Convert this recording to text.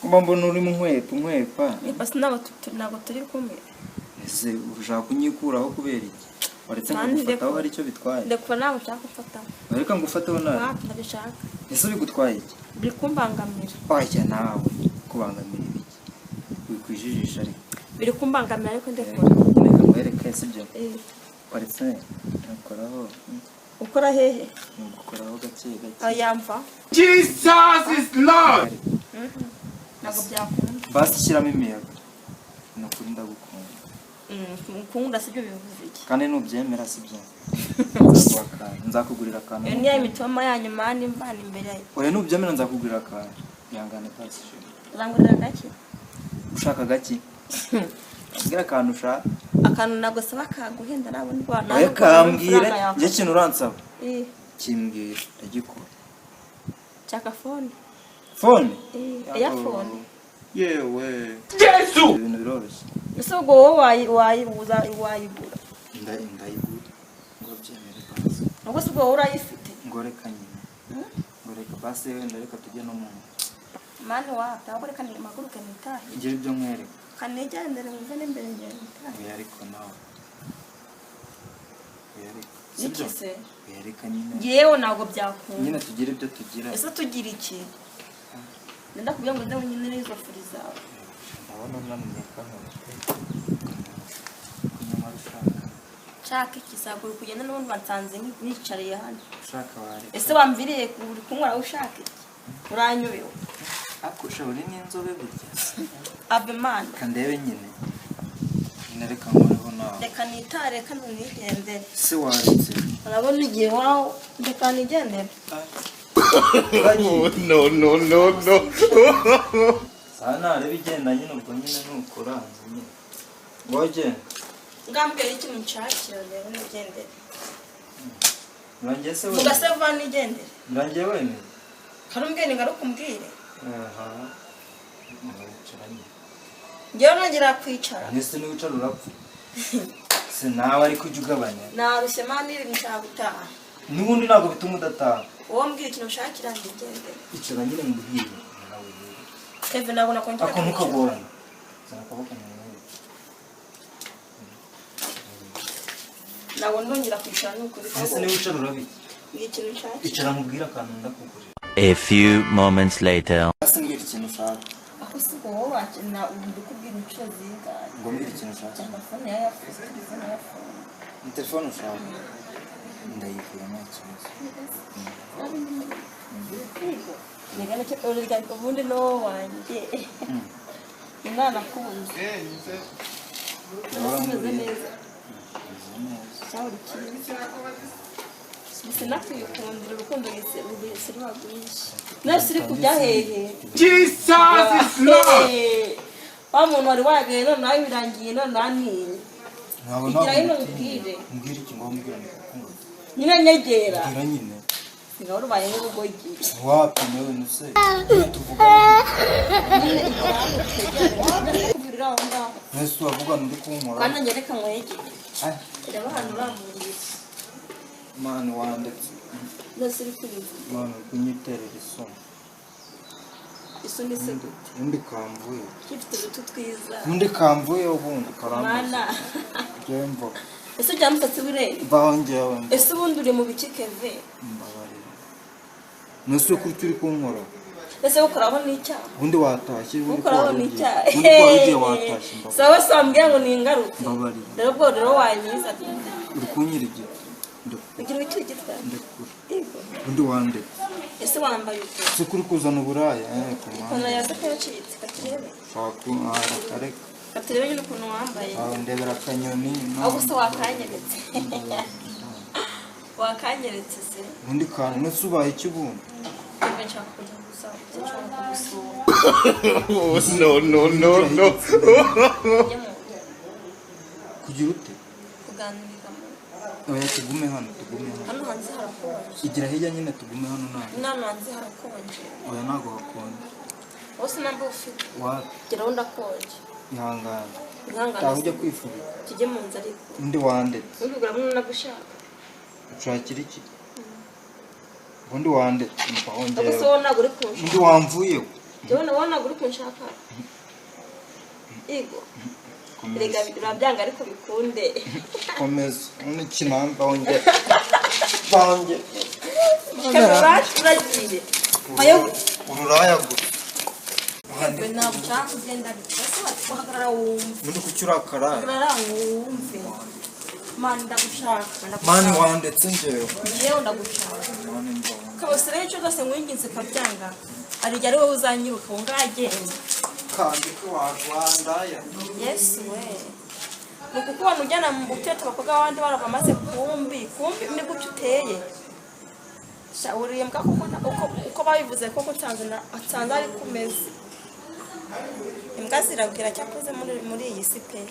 Kumba mbona uri mu nkwepa. Basi nabo turi kumwe. Ese ushaka kunyikuraho kubera iki? Waretse ngufataho hari icyo bitwaye. Ndekwa nawe ushaka gufata. Ariko ngufataho nawe. Ndabishaka. Ese bigutwaye iki? Biri kumbangamira. Oya nawe kubangamira ibiki? Wikwijijisha ariko. Biri kumbangamira ariko ndekwa. Reka mwereke sibyo. Waretse nakoraho. Ukora hehe? Ngukoraho gake. Ayamva. Jesus is Lord. Ntabwo byakunda. Basi shyiramo imiyaga. Nukuri ndagukunda. Mukunda sibyo bivuze iki? Kandi nubyemera sibyo. Nzakugurira akantu. Iyo niyo mitoma yanyu mani mvana imbere yayo. Oya nubyemera nzakugurira akantu. Yangane pasi shuri. Uzangurira gake? Ushaka gake? Ngira akantu ushaka. Akantu ntabwo saba kaguhenda nabo ndwana. Oya kambwire, je kintu uransaba. Kimbwira ndagikora. Chaka phone. Phone? Ya phone. Yewe. Yesu. Ibintu biroroshye. Ese ubwo wowe wayigura. Ndayigura. Ngo byemere basi. Ubwo se ubwo wowe urayifite? Ngoreka nyine. Ngoreka basi wenda reka tujye no mu. Mani wata ngoreka ni maguruke nitahe. Ngira ibyo nkwereka. Kanegendere muve n'imbere ngende nitahe. Oya ariko nawe. Oya ariko. Iki se? Oya ariko nyine. Yewe ntabwo byakunda. Nyine tugira ibyo tugira. Ese tugira iki? Nenda kubya ngo ndawe nyine n'izo furi zawe. Ndabona unaniye kamwe. Kunyamara ushaka. Chaka ikisagura kugenda n'ubundi bansanze nicariye hano. Ushaka wari. Ese wamviriye kuri kunywa ushaka iki? Uranyobewe. Akusha uri n'inzobe burya. Ave man. Kandebe nyine. Nereka ngoreho nawe. Reka nitare kano nigendere. Se waretse. Urabona igihe waho reka nigendere. No. Sana reba igenda nyine ubwo nyine nukuranze nyine. Ngoje. Ngambwe ikintu nshakira rero nigendere. Ngiye se wewe. Mugaseva nigendere. Ngiye wewe. Karumbwene ngarukumbwire. Aha. Ngiye nongera kwicara. Nese ni wicara urapfa. Se nawe ari kujugabanya. Narushye mani nshaka gutaha. Nubundi ntabwo bituma udataha. Uwo mbwira ikintu nshakira nigendere. Icara nyine mu bwire. Kevin nabona ko njya. Ako ntukagorana. Zakaboko mu. Nabona ndongera kwicara n'ukuri. Nese ni wicara urabi. Ikintu nshakira. Icara mubwira akantu ndakugurira. A few moments later. Asimbwira ikintu ushaka. Ako siko wowe wakina ndikubwira inshuro zingahe. Ngo mbwira ikintu ushaka. Telefone ya phone. Ni telefone ushaka. Ndayigura nta kibazo. Nigana cyo urega ubundi no wanjye. Imana kunze. Namaze neza. Ciao rikiza. Sinakuyikundira urukundo rwese rwagwisha. Nasiri kujya hehe. Jesus is Lord. Wa muntu wari wagaye none nawe birangiye none nani. Igira ino mbwire. Mbwira iki ngo mbwira ni. Nyine nyegera. Mbwira nyine. Nga urubaye n'urugogi. Wapi nawe nuse. Tuvuga. Kubwira aho ngaho. Nese wavuga ndi kunkora. Kandi nyereka mwege. Reba hano uramuriye. Mani wandetse. Nasiri kubivuga. Mani kunyiterera isomo. Isoni se. Undi kamvuye. Kifite utu twiza. Undi kamvuye ubundi karamba. Mana. Gembo. Ese jya musatsi wireba. Bahongewe. Ese ubundi uri mu biki Keve? Mbabarira. Nese kuri turi kunkora. Ese ukoraho n'icyaha. Undi watashye ubundi Ukoraho n'icyaha. Undi kwagiye watashye mbabarira. Sawa sambye ngo ningarutse. Mbabarira. Rero bwo rero wanyiza. Uri kunyirigita. Ikintu cy'igitwa. Ndekura. Undi wandetse. Ese wambaye uko? Se kuri kuzana uburaya komanda. Kono yaza cyacitse katirebe. Fakuara kareka. Katirebe nyine ukuntu wambaye. Aho ndebera kanyoni. Aho se wakanyeretse. Wakanyeretse se. Undi kana nasubaye ikibundi. Keve nshaka kujya gusaba. No. Kugira ute? Kuganiriza mu. Oya tugume hano. Hano hanze harakonje. Igira hirya nyine tugume hano nawe. Hano hanze harakonje. Oya ntago hakonje. Wose namba ufite. Wapi? Gera wenda konje. Ihangane. Ihangane. Taho ujya kwifurira. Tujye mu nzira ariko. Undi wandetse. Ubigura mwe nagushaka. Ushakira iki? Undi wandetse. Ako se wona guri kunje. Undi wamvuye. jewe nabona guri kunshaka igo rega birabyanga ariko bikunde komeza unikinamba onge bange uragiye ayo ururaya gusa Hande ntabwo ushaka kugenda bose wahagarara wumve muri kucyurakara wumve mani ndagushaka mani wandetse njyewe ndagushaka kabose rero icyo zose nkwinginze kabyanga ariko ari wowe uzanyiruka ngo ngagende kandi ko warwandaya yesu we nuko kubona ujyana mu guteta abakobwa abandi barabamaze kumbi ni gutyo uteye uriye mbwa uko babivuze ko asanze ari kumeze imbwa zirabwira cyakoze muri iyi si pe